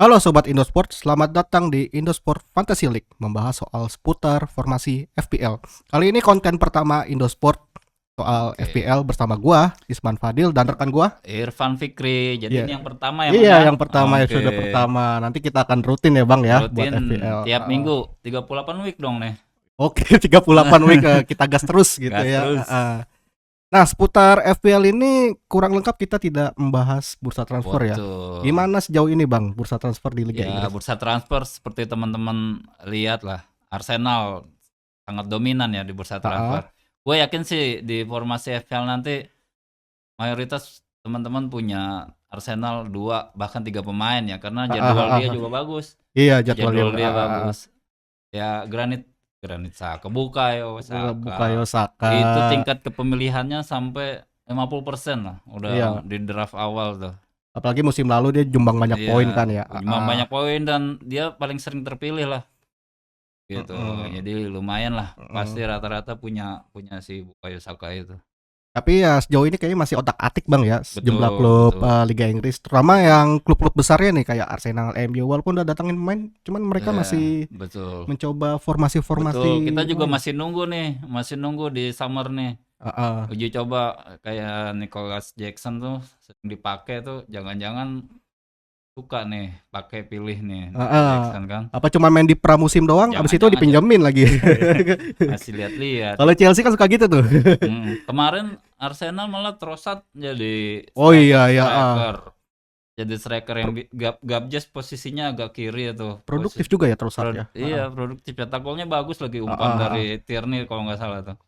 Halo Sobat Indosport, selamat datang di Indosport Fantasy League, membahas soal seputar formasi FPL. Kali ini konten pertama Indosport soal Oke. FPL bersama gua, Isman Fadil, dan rekan gua. Irfan Fikri. Jadi Iya, ini yang pertama ya, Bang iya ya? yang pertama, Oke. episode pertama. Nanti kita akan rutin ya Bang ya, buat Rutin FPL. tiap minggu 38 week dong nih. Oke, 38 week kita gas terus gitu Gas ya. terus. Nah, seputar FPL ini kurang lengkap kita tidak membahas bursa transfer ya. Betul. Gimana sejauh ini Bang, bursa transfer di Liga Ya, Inggris? bursa transfer seperti teman-teman lihat lah. Arsenal sangat dominan ya di bursa transfer. Gue yakin sih di formasi FPL nanti mayoritas teman-teman punya Arsenal 2 bahkan 3 pemain ya, karena jadwal dia juga bagus. Iya, jadwalnya Jadwal dia bagus. Ya, Granit Saka, Bukayo Saka. Itu tingkat kepemilihannya sampai 50% lah. Iya. Udah di draft awal tuh. Apalagi musim lalu dia jumbang banyak poin kan ya. Jumbang banyak poin dan dia paling sering terpilih lah. Gitu. Jadi lumayan lah. Pasti rata-rata punya si Bukayo Saka itu. Tapi ya sejauh ini kayaknya masih otak-atik Bang ya, sejumlah Betul, klub betul. Liga Inggris, terutama yang klub-klub besarnya nih kayak Arsenal, MU, walaupun udah datangin pemain, cuman mereka masih Betul. mencoba formasi-formasi. Betul. Kita juga lain. masih nunggu di summer nih. Uji coba kayak Nicholas Jackson tuh sering dipakai tuh, jangan-jangan suka nih pakai pilih nih Jackson kan. Apa cuma main di pramusim doang, abis itu Jangan-jangan dipinjemin lagi. masih lihat-lihat. Kalau Chelsea kan suka gitu tuh. Kemarin Arsenal malah Trossard jadi Oh iya ya. striker. Jadi striker yang Gabjes posisinya agak kiri itu. Produktif juga ya Trossard ya. Iya, produktif. Cetak golnya bagus lagi, umpan dari Tierney kalau nggak salah tuh.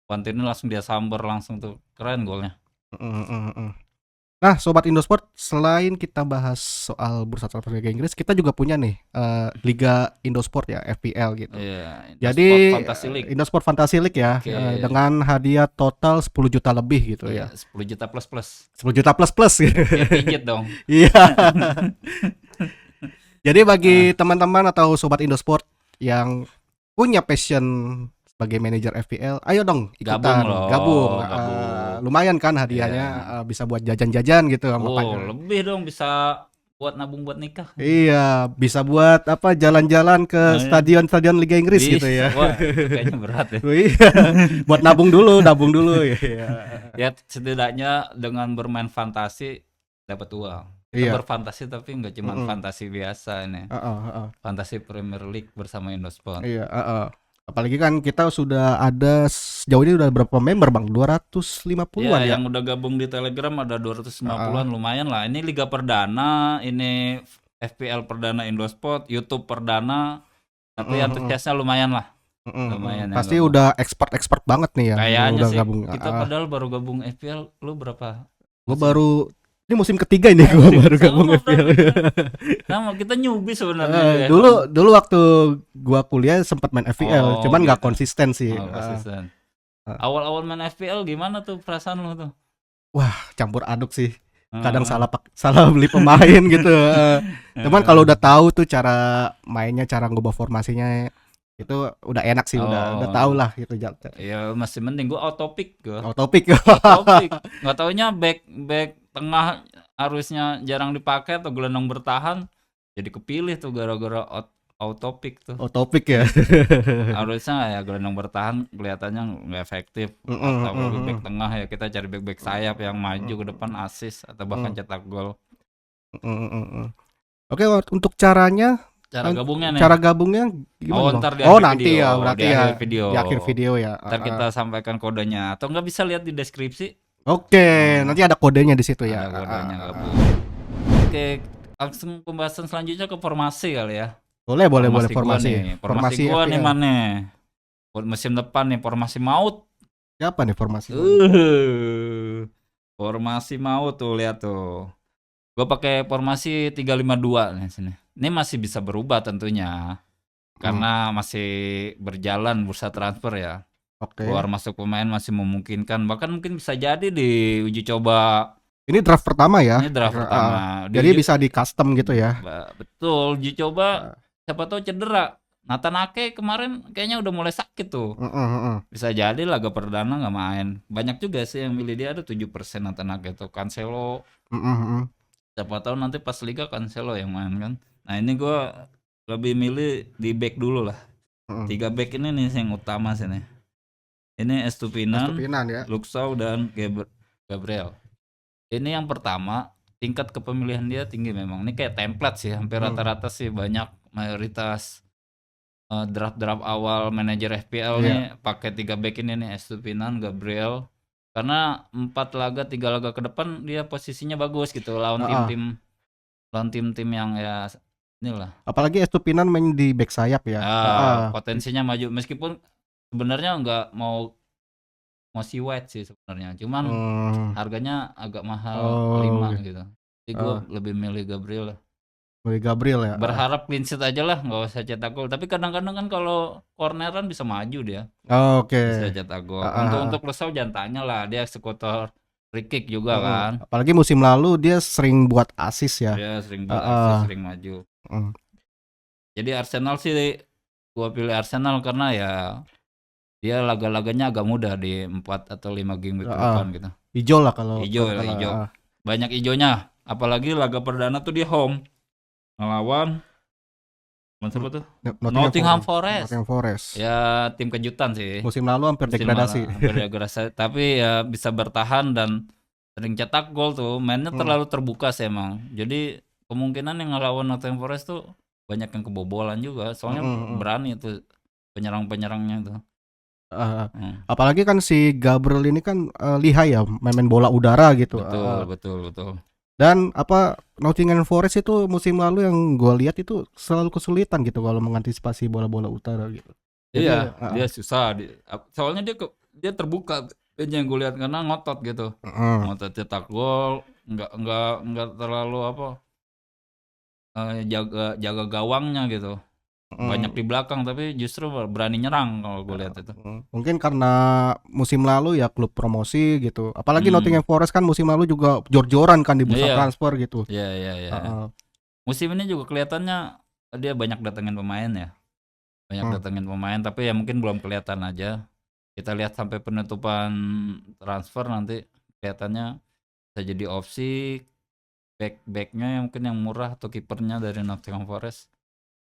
Umpan Tierney langsung dia sambar langsung tuh. Keren golnya. Nah, Sobat Indosport, selain kita bahas soal bursa transfer Liga Inggris, kita juga punya nih Liga Indosport ya, FPL gitu. Iya, Jadi Fantasy League. Indosport Fantasy League ya, dengan hadiah total 10 juta lebih gitu ya. 10 juta plus. 10 juta plus gitu. Ya, pijit dong. Iya. Jadi bagi teman-teman atau Sobat Indosport yang punya passion sebagai manajer FPL, ayo dong ikutan gabung. Lumayan kan hadiahnya, bisa buat jajan-jajan gitu sama lebih dong, bisa buat nabung buat nikah. Iya, bisa buat apa jalan-jalan ke stadion-stadion Liga Inggris gitu ya. Wah, itu kayaknya berat ya. Iya. Buat nabung dulu ya. Ya setidaknya dengan bermain fantasi dapat uang. Kita berfantasi tapi nggak cuma fantasi biasa ini. Fantasi Premier League bersama Indosport. Iya, apalagi kan kita sudah ada sejauh ini udah berapa member Bang? 250-an ya. Yang udah gabung di Telegram ada 250-an, lumayan lah. Ini Liga Perdana, ini FPL Perdana Indosport, YouTube Perdana. Tapi antusiasnya lumayan lah. Lumayan. Pasti udah expert banget nih ya. Kayaknya udah sih. Gabung. Kita padahal baru gabung FPL, lu berapa? Gue baru ini musim ketiga ini gue baru gabung FPL. Sama kita newbie sebenarnya. Dulu waktu gua kuliah sempat main FPL, cuman nggak konsisten sih. Konsisten. Awal-awal main FPL gimana tuh perasaan lo tuh? Wah, campur aduk sih. Kadang salah beli pemain gitu. Cuman kalau udah tahu tuh cara mainnya, cara ngubah formasinya, itu udah enak sih, udah tahu lah gitu. Ya masih mending gua autopick. Nggak taunya back tengah harusnya jarang dipakai atau gelandang bertahan jadi kepilih tuh gara-gara autopick tuh. Autopick ya. Harusnya ya gelandang bertahan kelihatannya nggak efektif. Atau back tengah ya kita cari back sayap yang maju ke depan assist atau bahkan cetak gol. Oke, untuk caranya, cara gabungnya nih. Cara gabungnya gimana? Nanti ya, berarti di akhir video ya. Ntar kita sampaikan kodenya atau nggak bisa lihat di deskripsi. Oke, nanti ada kodenya di situ ya. Ada kodenya gabung. Oke, langsung pembahasan selanjutnya ke formasi kali ya. Boleh formasi. Formasi gua nih mana? Musim depan nih formasi maut. Siapa nih formasi? Formasi maut tuh, lihat tuh. Gua pakai formasi 352 nih sini. Ini masih bisa berubah tentunya. Karena masih berjalan bursa transfer ya. Keluar masuk pemain masih memungkinkan, bahkan mungkin bisa jadi di uji coba. Ini draft pertama ya. Ini draft pertama. Jadi bisa di custom gitu ya. Betul, uji coba. Siapa tahu cedera. Nathan Ake kemarin kayaknya udah mulai sakit tuh. Bisa jadi laga perdana nggak main. Banyak juga sih yang milih dia, ada 7% Nathan Ake tuh. Cancelo. Siapa tahu nanti pas liga Cancelo yang main kan. Nah ini gue lebih milih di back dulu lah. Mm. 3 back ini nih yang utama sih nih. Ini Estupinan, Estupinan ya. Luxau dan Gabriel. Ini yang pertama, tingkat kepemilihan dia tinggi memang. Ini kayak template sih, hampir rata-rata sih banyak mayoritas draft awal manajer FPL nih pakai 3 back ini nih, Estupinan, Gabriel. Karena 3 laga ke depan dia posisinya bagus gitu lawan tim-tim yang ya inilah. Apalagi Estupinan main di back sayap ya. Potensinya maju meskipun sebenarnya nggak mau si White sih sebenarnya. Cuman harganya agak mahal 5 gitu. Jadi gue lebih milih Gabriel lah. Milih Gabriel ya. Berharap clean sheet aja lah, nggak usah cetak gol. Tapi kadang-kadang kan kalau corneran bisa maju dia. Oke. Bisa cetak gol. Untuk Lesau jangan tanya lah, dia eksekutor free kick juga kan. Apalagi musim lalu dia sering buat assist ya. Dia sering buat assist, sering maju. Jadi Arsenal sih gua pilih Arsenal karena ya dia laga-laganya agak mudah di 4 atau 5 game ke depan gitu. Hijau lah kalau hijau. Banyak hijaunya. Apalagi laga perdana tuh dia home ngelawan siapa tuh? Nottingham Forest. Ya tim kejutan sih. Musim lalu hampir degradasi. Tapi ya bisa bertahan dan sering cetak gol tuh. Mainnya terlalu terbuka sih emang. Jadi kemungkinan yang ngelawan Nottingham Forest tuh banyak yang kebobolan juga. Soalnya berani tuh penyerang-penyerangnya tuh. Apalagi kan si Gabriel ini kan lihai ya main bola udara gitu. Betul. Dan Nottingham Forest itu musim lalu yang gue lihat itu selalu kesulitan gitu kalau mengantisipasi bola-bola utara gitu. Iya, dia susah. Soalnya dia terbuka aja yang gue lihat karena ngotot gitu. Ngotot cetak gol, nggak terlalu jaga gawangnya gitu. Banyak di belakang tapi justru berani nyerang kalau gue lihat itu. Mungkin karena musim lalu ya klub promosi gitu. Apalagi Nottingham Forest kan musim lalu juga jor-joran kan di bursa transfer gitu. Iya. Musim ini juga kelihatannya dia banyak datengin pemain ya. Datengin pemain tapi ya mungkin belum kelihatan aja. Kita lihat sampai penutupan transfer nanti kelihatannya bisa jadi opsi back-backnya yang mungkin yang murah atau kipernya dari Nottingham Forest.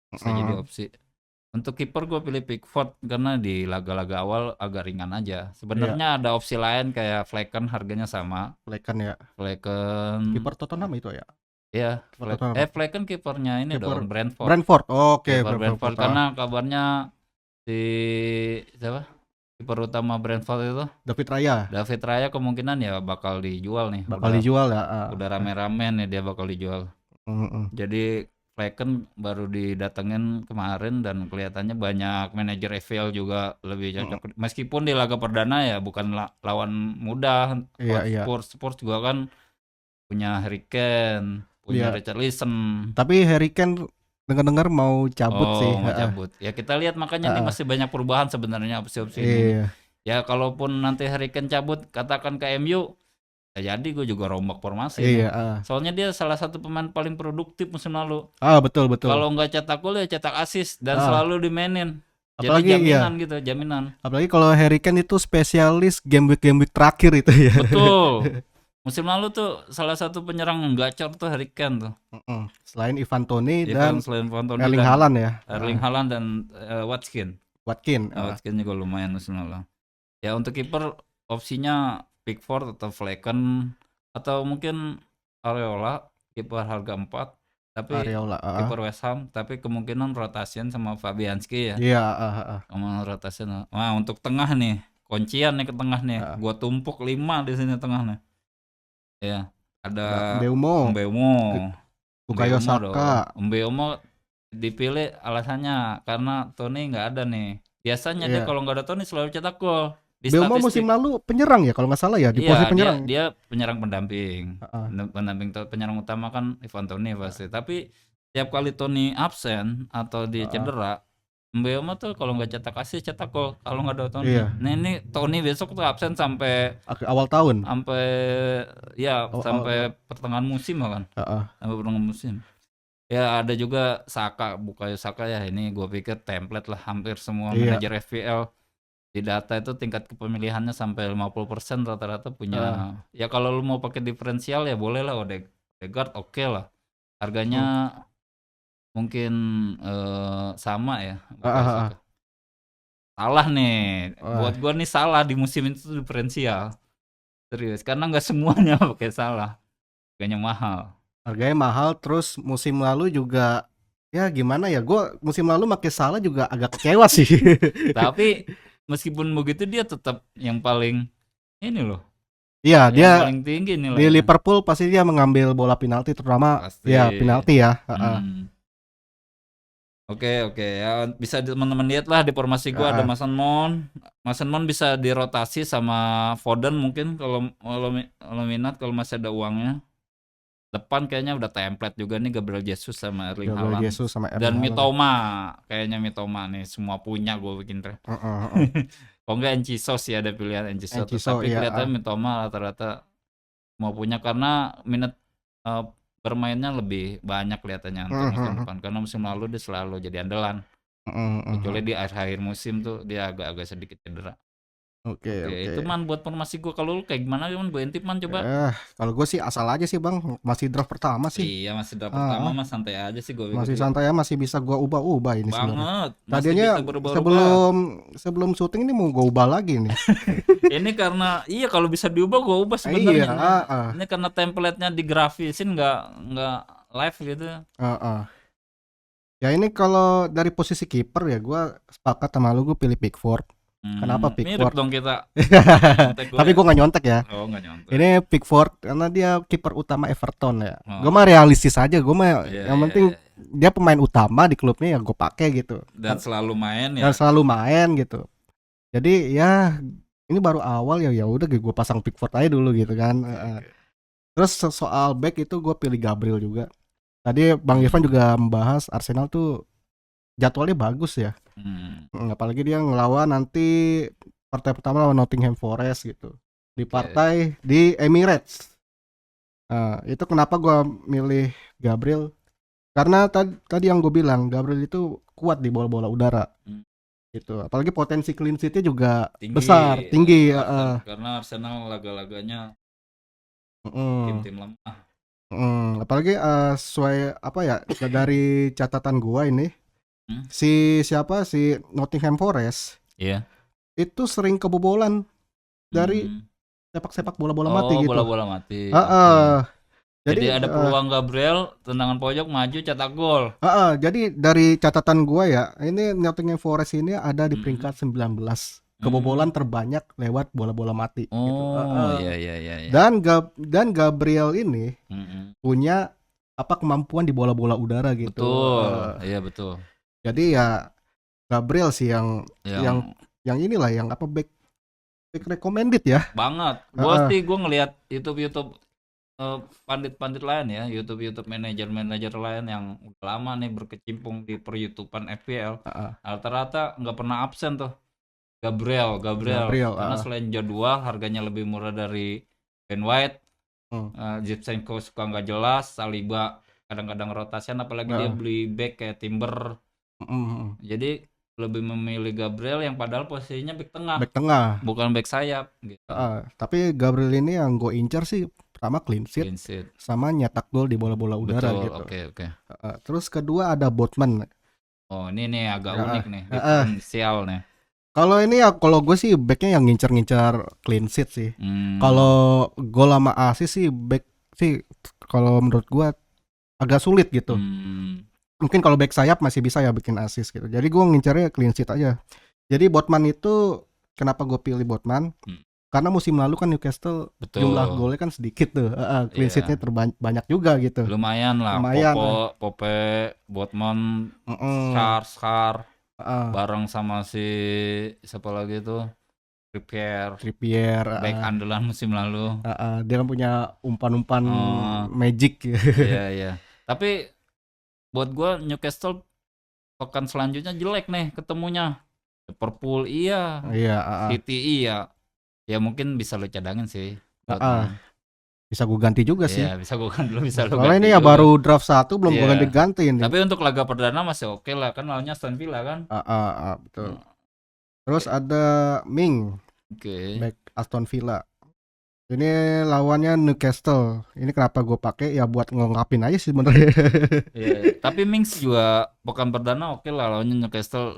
Bisa jadi opsi. Untuk kiper gue pilih Pickford karena di laga-laga awal agak ringan aja. Sebenarnya ada opsi lain kayak Flecken, harganya sama. Flecken kiper Tottenham itu ya. Iya, Flecken kipernya ini dong Brentford. Oke. Brentford karena kabarnya siapa? Kiper utama Brentford itu David Raya kemungkinan ya bakal dijual nih. Dijual ya. Udah rame-rame nih dia bakal dijual. Jadi Flecken baru didatengin kemarin dan kelihatannya banyak manajer FPL juga lebih cocok. Meskipun di laga perdana ya bukan lawan mudah. Spurs juga kan punya Harry Kane, punya Richarlison. Tapi Harry Kane dengar-dengar mau cabut sih. Mau cabut. Ya kita lihat makanya nih masih banyak perubahan sebenarnya opsi-opsi ini. Ya kalaupun nanti Harry Kane cabut, katakan ke MU, jadi gue juga rombak formasi. Soalnya dia salah satu pemain paling produktif musim lalu. Betul. Kalau nggak cetak gol ya cetak assist dan selalu dimainin. Apalagi jadi jaminan. Apalagi kalau Harry Kane itu spesialis game week terakhir itu ya. Betul. Musim lalu tuh salah satu penyerang gacor tuh Harry Kane tuh. Selain Ivan Toney dan Erling Haaland ya. Erling Haaland dan Watkins juga lumayan musim lalu. Ya untuk kiper opsinya Pickford atau Flecken atau mungkin Areola, kiper harga 4 tapi kiper West Ham tapi kemungkinan rotasian sama Fabianski ya. Iya, rotasian. Nah, untuk tengah nih, kuncian nih ke tengah nih. Gua tumpuk 5 di sini tengah nih. Ya, ada Mbeumo, Bukayo Saka. Mbeumo dipilih alasannya karena Tony nggak ada nih. Biasanya dia kalau nggak ada Tony selalu cetak gol. Mbeumo musim lalu penyerang ya kalau nggak salah ya, di posisi penyerang. Dia penyerang pendamping. Penyerang utama kan Ivan Toney pasti. Tapi tiap kali Toney absen atau dia cedera, Mbeumo tuh kalau nggak cetak assist cetak gol kalau nggak ada Toney. Nah ini Toney besok tuh absen sampai awal tahun. Sampai pertengahan musim kan. Sampai pertengahan musim. Ya ada juga Bukayo Saka ya, ini gue pikir template lah hampir semua manajer FPL. Di data itu tingkat kepemilihannya sampai 50% rata-rata punya. Ya kalau lu mau pakai diferensial ya boleh lah, Odegaard oke lah. Harganya mungkin sama ya. Ah, ah, ah. Salah nih, Wah, buat gua nih salah di musim itu diferensial. Serius, karena nggak semuanya pakai salah, harganya mahal. harganya mahal, terus musim lalu juga ya gimana ya? Gue musim lalu pakai Salah juga agak kecewa sih. Tapi meskipun begitu dia tetap yang paling ini loh, Iya, yang dia paling tinggi di nilainya. Liverpool pasti dia mengambil bola penalti, terutama Pasti. ya penalti ya. Hmm. Oke, ya bisa teman-teman lihat lah di formasi gua ada Mason Mount bisa dirotasi sama Foden mungkin kalau minat, kalau masih ada uangnya. Depan kayaknya udah template juga nih Gabriel Jesus sama Erling Gabriel Haaland. Jesus sama Erling Dan Haaland. kayaknya Mitoma nih semua punya gue bikin deh. Heeh. Kalau enggak Enciso sih ada pilihan Enciso, Enciso, tapi iya. kelihatannya Mitoma rata-rata mau punya karena minat bermainnya lebih banyak kelihatannya untuk musim depan, karena musim lalu dia selalu jadi andalan, kecuali di akhir musim tuh dia agak-agak sedikit cedera. Oke, Oke, itu oke. man buat formasi gue. Kalau lu kayak gimana man, gue intip man coba. Kalau gue sih asal aja sih bang, masih draft pertama sih. Iya, masih draft pertama Ah, mah santai aja sih gue masih pikir. santai ya, masih bisa gua ubah-ubah ini sebenarnya. Banget, masih bisa Tadinya berubah-ubah. sebelum syuting ini mau gua ubah lagi nih. Ini karena iya kalau bisa diubah gue ubah Iya, sebenarnya nih. Ini karena template-nya digrafisin nggak live gitu. Ya ini kalau dari posisi kiper ya gua sepakat sama lu, gue pilih Pickford. Kenapa Mirip Pickford? dong kita. Nyontek gue Tapi ya. gue nggak nyontek ya. Oh nggak nyontek. Ini Pickford karena dia kiper utama Everton ya. Gue Oh, mah realistis aja. Gue mah iya, yang iya, penting iya. dia pemain utama di klubnya ya gue pakai gitu. Dan selalu main Dan ya. selalu main gitu. Jadi ya ini baru awal ya, ya udah gue pasang Pickford aja dulu gitu kan. Oke. Terus soal back itu gue pilih Gabriel juga. Tadi Bang Irfan juga membahas Arsenal tuh jadwalnya bagus ya. Apalagi dia ngelawan nanti partai pertama lawan Nottingham Forest gitu. Di partai di Emirates. Itu kenapa gue milih Gabriel? Karena tadi yang gue bilang Gabriel itu kuat di bola-bola udara. Gitu. Apalagi potensi clean sheet-nya juga besar, tinggi. Karena Arsenal laga-laganya Mm, tim-tim lemah. Apalagi sesuai apa ya dari catatan gua ini, si Nottingham Forest Iya. itu sering kebobolan dari sepak bola mati gitu. Bola-bola mati. Jadi ada peluang Gabriel tendangan pojok maju cetak gol. Jadi dari catatan gua ya, ini Nottingham Forest ini ada di peringkat 19. Kebobolan terbanyak lewat bola-bola mati gitu. Iya. Dan Gabriel ini punya kemampuan di bola-bola udara gitu. Betul. Iya betul. Jadi ya Gabriel sih yang inilah yang back recommended ya. Banget. Gue ngelihat YouTube pandit-pandit lain ya, YouTube manajer lain yang udah lama nih berkecimpung di per-YouTubean FPL. Rata-rata nggak pernah absen tuh. Gabriel. Karena selain jadwal harganya lebih murah dari Ben White. Zinchenko suka nggak jelas, Saliba kadang-kadang rotasian, apalagi dia beli back kayak Timber. Jadi lebih memilih Gabriel yang padahal posisinya back tengah. Bukan back sayap gitu. Tapi Gabriel ini yang gue incar sih pertama clean sheet sama nyetak gol di bola-bola udara. Betul, gitu. Oke. Terus kedua ada Botman. Oh ini nih agak unik nih, diferensial nih. Kalau ini ya, kalau gue sih backnya yang ngincar clean sheet sih. Kalau gol sama assist sih back sih kalau menurut gue agak sulit gitu. Mungkin kalau back sayap masih bisa ya bikin assist gitu. Jadi gue ngincarnya clean sheet aja. Jadi Botman itu kenapa gue pilih Botman? Karena musim lalu kan Newcastle jumlah golnya kan sedikit tuh. Clean sheetnya terbanyak juga gitu. Lumayan lah. Pope, Botman, Scar. Bareng sama si siapa lagi tuh, Trippier back andalan musim lalu. Dia kan punya umpan-umpan magic. Iya. Tapi buat gue Newcastle pekan selanjutnya jelek nih ketemunya. Liverpool iya. City iya. Ya mungkin bisa lo cadangin sih. Bisa gue ganti juga sih. Iya, bisa gue ganti dulu, bisa lo ganti. Soalnya ini ya baru draft 1 belum gue ganti ini. Tapi untuk laga perdana masih oke lah, kan lawannya Aston Villa kan. Betul. Terus ada Ming. Back Aston Villa. Ini lawannya Newcastle. Ini kenapa gue pakai ya buat ngelengkapin aja sih sebenarnya. Iya, tapi Mings juga pekan perdana oke lah lawannya Newcastle.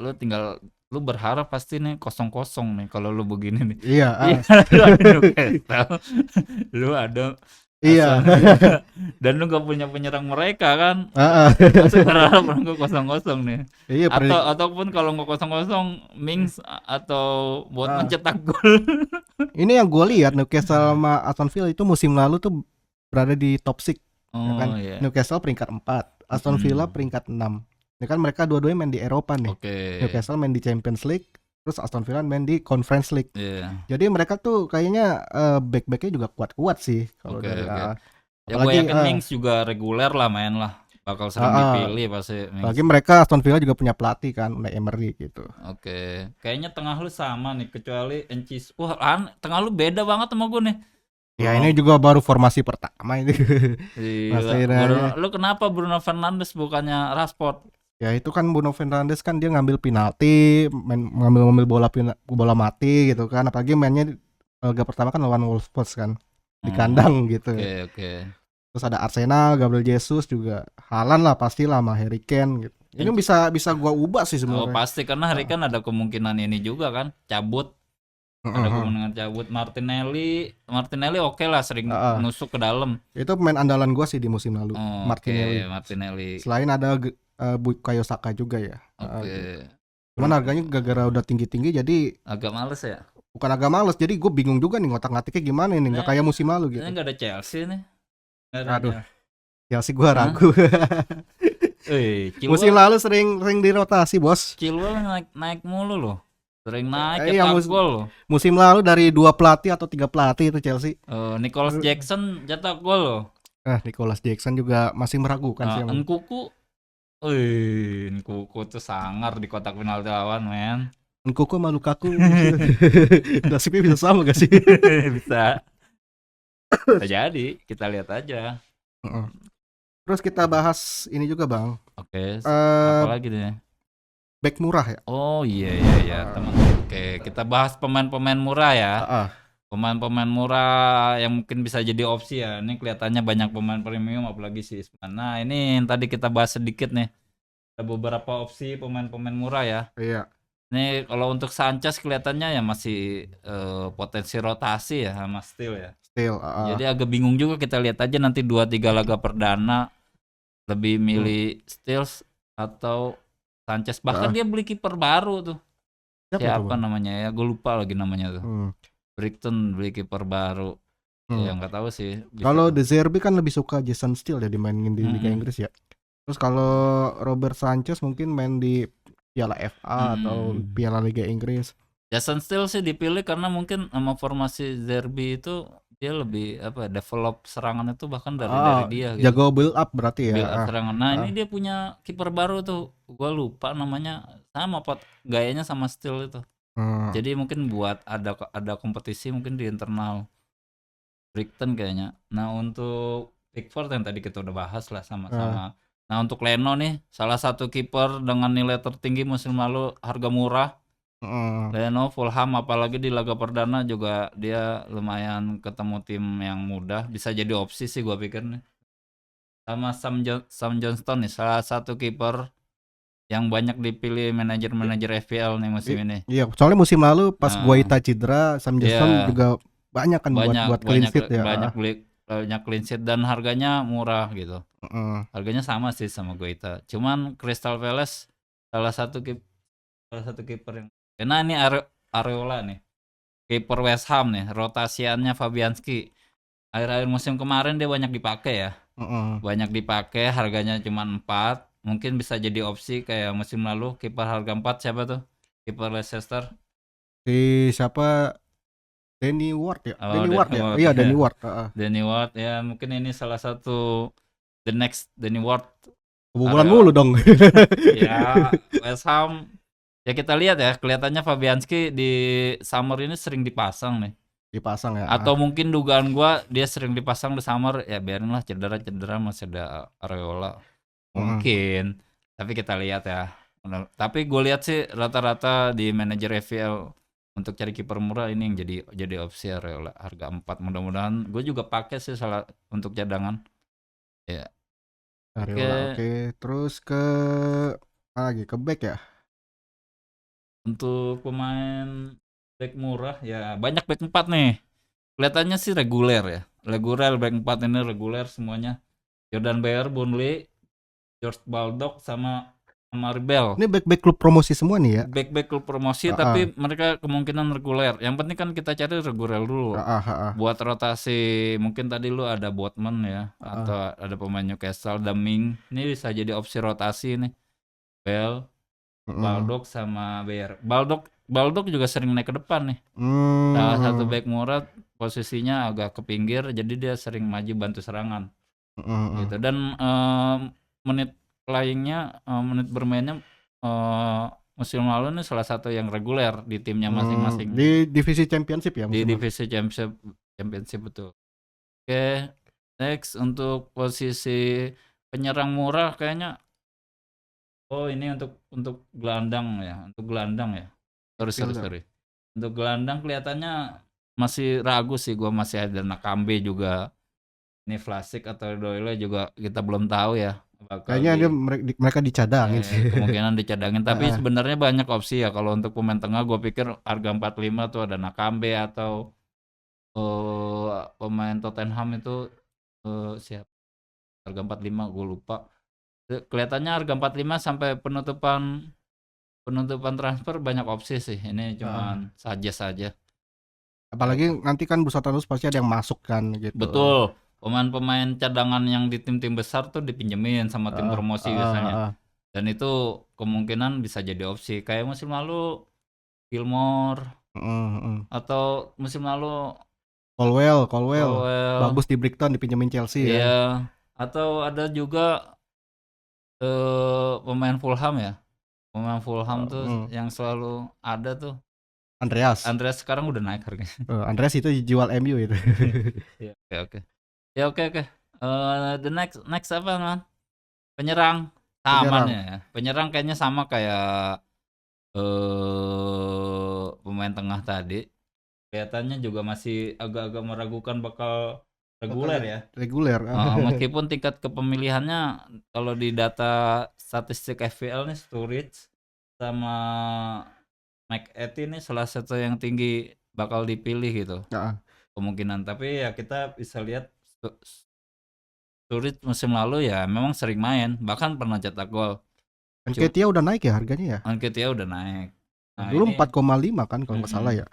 Lu berharap pasti nih 0-0 nih kalau lu begini nih. Iya, Iya, lu ada Newcastle. Lu ada iya. Aston Villa dan lu gak punya penyerang mereka kan. Masih berharap nggak 0-0 nih. Iya, Ataupun kalau nggak 0-0 Mings atau buat mencetak gol. Ini yang gue lihat Newcastle sama Aston Villa itu musim lalu tuh berada di top 6, ya kan? Oh iya. Newcastle peringkat 4, Aston Villa peringkat 6. Ya kan mereka dua-duanya main di Eropa nih. Oke. Newcastle main di Champions League, terus Aston Villa main di Conference League. Iya. Jadi mereka tuh kayaknya back-backnya juga kuat-kuat sih kalau Oke, dari oke. Ya gue apalagi yakin Mings juga reguler lah main lah. Bakal sering dipilih pasti Mings. apalagi mereka Aston Villa juga punya pelatih kan, Unai Emery gitu. Oke. Kayaknya tengah lu sama nih kecuali Encis. Wah, tengah lu beda banget sama gue nih. Ya ini juga baru formasi pertama ini. Iya. Lu kenapa Bruno Fernandes bukannya Rashford? Ya itu kan Bruno Fernandes kan dia ngambil penalti, ngambil bola mati gitu kan. Apalagi mainnya laga pertama kan lawan Wolves kan di kandang gitu. Oke. Terus ada Arsenal, Gabriel Jesus juga, Haaland lah pastilah sama Harry Kane gitu. Ini bisa gua ubah sih Oh sebenarnya. pasti karena Harry Kane ada kemungkinan ini juga kan cabut. Ada kemungkinan cabut. Martinelli oke lah sering nusuk ke dalam. Itu pemain andalan gua sih di musim lalu. Martinelli. Selain ada Bukayo Saka juga ya. Oke. Cuman harganya gara-gara udah tinggi-tinggi jadi agak males ya. Bukan agak males, jadi gue bingung juga nih ngotak-ngatiknya gimana nih, nggak kayak musim lalu gitu. Ini nggak ada Chelsea nih. Aduh, Chelsea gue ragu. Musim lalu sering dirotasi bos. Chilwell naik mulu loh. Sering naik cetak gol loh. Musim lalu dari 2 pelatih atau 3 pelatih itu Chelsea. Nicholas Jackson cetak gol loh. Nicholas Jackson juga masih meragukan sih. Nkuku tuh sangar di kotak penalti lawan men. Nkuku sama Lukaku nasibnya bisa sama gak sih? Bisa jadi, kita lihat aja. Terus kita bahas ini juga bang. Oke. Apa lagi nih? Back murah ya. Oh iya teman. Oke, kita bahas pemain-pemain murah ya. Pemain-pemain murah yang mungkin bisa jadi opsi ya. Ini kelihatannya banyak pemain premium apalagi si Isman. Nah ini yang tadi kita bahas sedikit nih. Ada beberapa opsi pemain-pemain murah ya. Iya. Nih kalau untuk Sanchez kelihatannya ya masih potensi rotasi ya sama Steele ya. Jadi agak bingung juga, kita lihat aja nanti 2-3 laga perdana lebih milih Steele atau Sanchez. Bahkan dia beli kiper baru tuh. Siapa namanya ya? Gue lupa lagi namanya tuh. Brighton beli kiper baru. Ya nggak tahu sih. Kalau De Zerbi kan lebih suka Jason Steele ya dimainin di Liga Inggris ya. Terus kalau Robert Sanchez mungkin main di Piala FA atau Piala Liga Inggris. Jason Steele sih dipilih karena mungkin sama formasi Zerbi itu dia lebih develop serangan itu bahkan dari dia gitu. Jago build up berarti ya. Build up serangan. Nah, ini dia punya kiper baru tuh. Gua lupa namanya. Sama gayanya sama Steele itu. Jadi mungkin buat ada kompetisi mungkin di internal Brighton kayaknya. Nah, untuk Pickford yang tadi kita udah bahas lah sama-sama. Nah untuk Leno nih salah satu kiper dengan nilai tertinggi musim lalu, harga murah. Leno Fulham apalagi di laga perdana juga dia lumayan ketemu tim yang mudah, bisa jadi opsi sih gua pikir nih. Sama Sam Johnston nih salah satu kiper yang banyak dipilih manajer FPL nih musim ini. Iya, soalnya musim lalu pas Guaita cedera, Sam Johnston juga banyak kan buat clean sheet ya. Banyak clean sheet dan harganya murah gitu. Harganya sama sih sama Guaita. Cuman Crystal Palace salah satu kiper yang karena ini Areola nih. Kiper West Ham nih, rotasiannya Fabianski. Akhir-akhir musim kemarin dia banyak dipakai ya. Banyak dipakai, harganya cuma 4. Mungkin bisa jadi opsi kayak musim lalu kiper harga 4 siapa tuh? Kiper Leicester. Siapa? Danny Ward ya. Iya Danny Ward. Danny Ward ya, mungkin ini salah satu the next Danny Ward. Kebobolan mulu dong. Ya, West Ham. Ya kita lihat ya, kelihatannya Fabianski di summer ini sering dipasang nih. Dipasang ya. Atau mungkin dugaan gua dia sering dipasang di summer, ya biarinlah cedera masih ada Areola. Mungkin. Tapi kita lihat ya. Tapi gue lihat sih rata-rata di manajer FPL untuk cari kiper murah ini yang jadi opsi Areola harga 4. Mudah-mudahan gue juga pakai sih salah untuk cadangan. Ya. Areola Oke, oke. Terus ke ke back ya. untuk pemain back murah ya banyak back 4 nih. Kelihatannya sih reguler ya. Reguler back 4 ini reguler semuanya. Jordan Bayer, Burnley, George Baldock sama Maribel. Ini back klub promosi semua nih ya. Back klub promosi Ah, tapi mereka kemungkinan reguler. Yang penting kan kita cari reguler dulu. ah. Buat rotasi mungkin tadi lu ada Botman ya Ah. atau ada pemain Newcastle Daming. Ini bisa jadi opsi rotasi nih. Bell, Baldock sama Bayer. Baldock juga sering naik ke depan nih. Salah satu back murah posisinya agak ke pinggir jadi dia sering maju bantu serangan. Gitu. Dan menit playingnya menit bermainnya musim lalu ini salah satu yang reguler di timnya masing-masing. Di divisi championship ya Di musim lalu. divisi championship betul. Oke, next untuk posisi penyerang murah kayaknya ini untuk gelandang ya, Sorry. Untuk gelandang kelihatannya masih ragu sih, gua masih ada Nakambe juga. Ini Vlasic atau Doyle juga kita belum tahu ya. Kayaknya mereka dicadangin sih. Kemungkinan dicadangin. Tapi sebenarnya banyak opsi ya. Kalau untuk pemain tengah, gue pikir harga 45 tuh ada Nakambe atau pemain Tottenham itu siapa? Harga 45 gue lupa. Kelihatannya harga 45 sampai penutupan transfer banyak opsi sih. Ini cuman saja. Apalagi nanti kan bursa transfer pasti ada yang masuk kan gitu. Betul. Pemain-pemain cadangan yang di tim-tim besar tuh dipinjemin sama tim promosi biasanya. Dan itu kemungkinan bisa jadi opsi. Kayak musim lalu Gilmore atau musim lalu Colwell bagus di Brighton dipinjemin Chelsea ya. Iya. Atau ada juga pemain Fulham ya. Pemain Fulham tuh yang selalu ada tuh. Andreas sekarang udah naik harganya. Andreas itu jual MU itu. Oke. Ya oke. The next apa man? Penyerang sama ya. Penyerang kayaknya sama kayak pemain tengah tadi. Kelihatannya juga masih agak-agak meragukan bakal reguler ya. Reguler. Meskipun tingkat kepemilihannya kalau di data statistik FPL nih Sturridge sama McAtee nih salah satu yang tinggi bakal dipilih gitu. Kemungkinan. Tapi ya kita bisa lihat Sturridge musim lalu ya memang sering main, bahkan pernah cetak gol. Nketiah udah naik ya harganya ya? Nketiah udah naik. Nah, dulu 4,5 kan kalau nggak salah ya.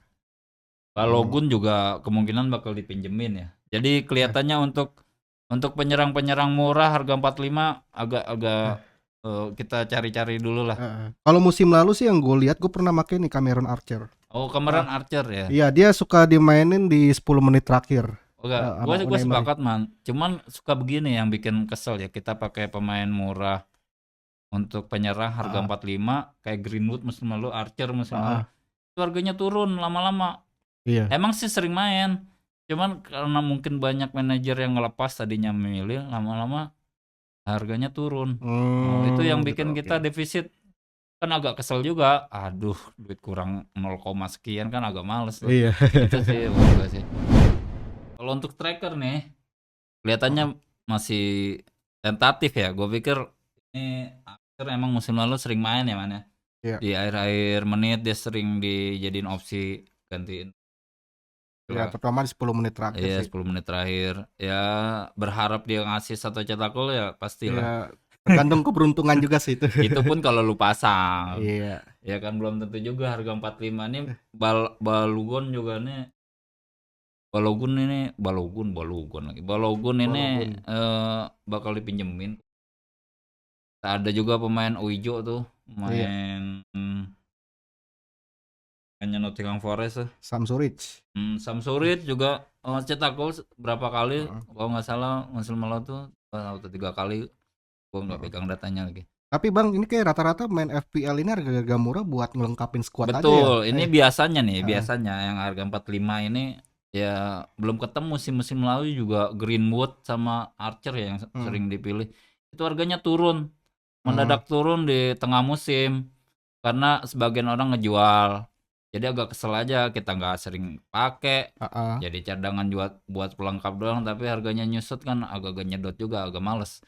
Balogun juga kemungkinan bakal dipinjemin ya. Jadi kelihatannya untuk penyerang-penyerang murah harga 45 agak kita cari-cari dulu lah. Kalau musim lalu sih yang gue lihat gue pernah pakai nih Cameron Archer. Oh, Cameron Archer ya. Iya, dia suka dimainin di 10 menit terakhir. Gue sepakat man. Cuman suka begini yang bikin kesel ya. Kita pakai pemain murah untuk penyerang harga 45 kayak Greenwood musim lalu, Archer musim lalu. Itu harganya turun lama-lama. Iya. Emang sih sering main. Cuman karena mungkin banyak manajer yang ngelepas tadinya memilih, lama-lama harganya turun. Itu yang bikin kita defisit. Kan agak kesel juga. Aduh, duit kurang 0, sekian kan agak males. Iya. Itu sih menurut gue sih. Kalau untuk striker nih, kelihatannya masih tentatif ya. Gue pikir ini Archer emang musim lalu sering main ya mana. Iya. Di akhir-akhir menit dia sering dijadiin opsi gantiin. Ya, terutama di 10 menit terakhir sih. 10 10 menit terakhir. Ya berharap dia ngasih satu cetak gol ya pastilah. Ya, tergantung keberuntungan juga sih itu. Itu pun kalau lu pasang. Iya. Ya kan belum tentu juga harga 45 nih Balogun juga nih. Balogun ini bakal dipinjemin. Ada juga pemain Uijo tuh, pemain hanya Nottingham Forest tuh. Sam Sturridge juga cetak gol berapa kali? Kalau nggak salah musim lalu tuh atau 3 kali. Gue nggak pegang datanya lagi. Tapi bang, ini kayak rata-rata main FPL ini harga-harga murah buat ngelengkapin squad aja ya. Betul, ini biasanya yang harga 45 ini ya belum ketemu sih musim lalu juga Greenwood sama Archer yang sering dipilih. Itu harganya turun. Mendadak turun di tengah musim karena sebagian orang ngejual. Jadi agak kesel aja kita nggak sering pakai. Jadi cadangan buat pelengkap doang, tapi harganya nyusut kan agak nyedot juga, agak males.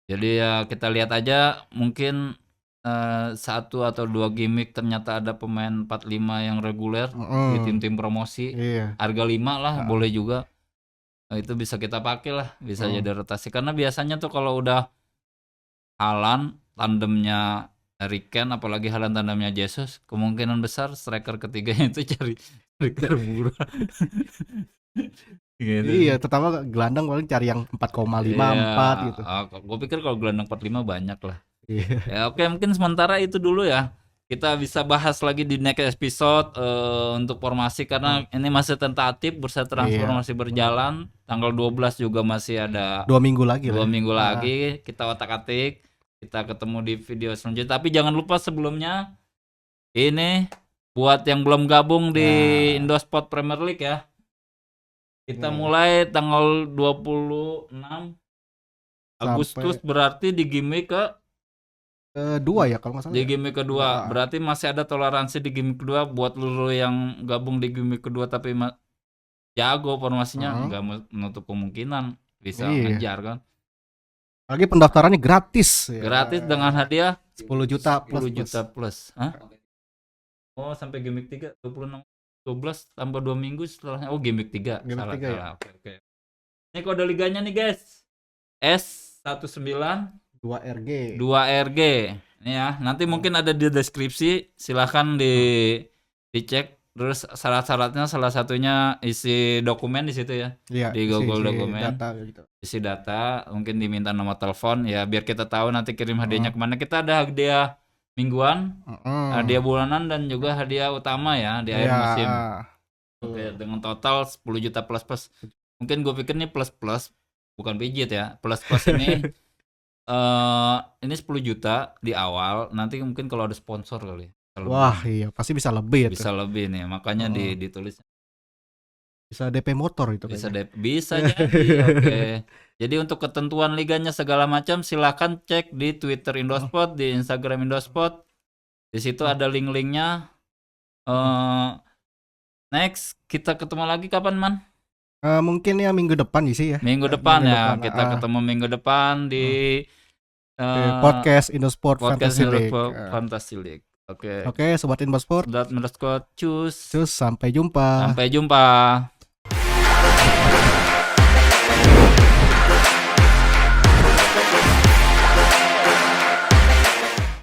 Jadi ya kita lihat aja, mungkin 1 atau 2 gimmick ternyata ada pemain 45 yang reguler di tim-tim promosi. Harga 5 lah boleh juga. Itu bisa kita pakai lah, bisa jadi rotasi. Karena biasanya tuh kalau udah Haaland tandemnya Harry Kane, apalagi Haaland tandemnya Jesus, kemungkinan besar striker ketiganya itu cari striker murah. Gitu. Iya, terutama gelandang paling cari yang 4,54 gitu. Gue pikir kalau gelandang 45 banyak lah. Ya oke, mungkin sementara itu dulu ya. Kita bisa bahas lagi di next episode untuk formasi, karena ini masih tentatif, bursa transfer masih berjalan. Tanggal 12 juga masih ada 2 minggu lagi. 2 minggu lagi kita otak-atik. Kita ketemu di video selanjutnya. Tapi jangan lupa sebelumnya, ini buat yang belum gabung di Indosport Premier League ya. Kita mulai tanggal 26 Agustus, berarti di gimmick kedua ya kalau nggak salah. Di gimmick kedua, berarti masih ada toleransi di gimmick kedua buat lu yang gabung di gimmick kedua tapi jago formasinya, nggak menutup kemungkinan bisa ngejar kan. Lagi pendaftarannya gratis. Gratis dengan hadiah 10 juta plus. Hah? Oh, sampai gimmick 3 26 12 tambah 2 minggu setelahnya. Oh, gimmick 3. Salah. Ya? Oke. Ini kode liganya nih, guys. S19 2RG. Ini ya. Nanti mungkin ada di deskripsi, silahkan dicek. Terus syarat-syaratnya salah satunya isi dokumen di situ ya. Di Google dokumen. Data gitu. Isi data, mungkin diminta nomor telepon ya biar kita tahu nanti kirim hadiahnya kemana. Kita ada hadiah mingguan, hadiah bulanan, dan juga hadiah utama ya di akhir musim. Oke, dengan total 10 juta plus. Mungkin gue pikir ini plus bukan pijit ya. Plus ini ini 10 juta di awal, nanti mungkin kalau ada sponsor kali. Wah, iya, pasti bisa lebih ya. Bisa lebih nih, makanya ditulis. Bisa DP motor itu kayaknya. Bisa jadi. Oke. Jadi untuk ketentuan liganya segala macam silahkan cek di Twitter Indosport, di Instagram Indosport. Di situ ada link-linknya. Next kita ketemu lagi kapan, Man? Mungkin ya minggu depan sih ya. Minggu depan ya. Kita ketemu minggu depan di podcast Indosport Fantasy League. Oke, sobat Indosport. Cus. Sampai jumpa. Sampai jumpa.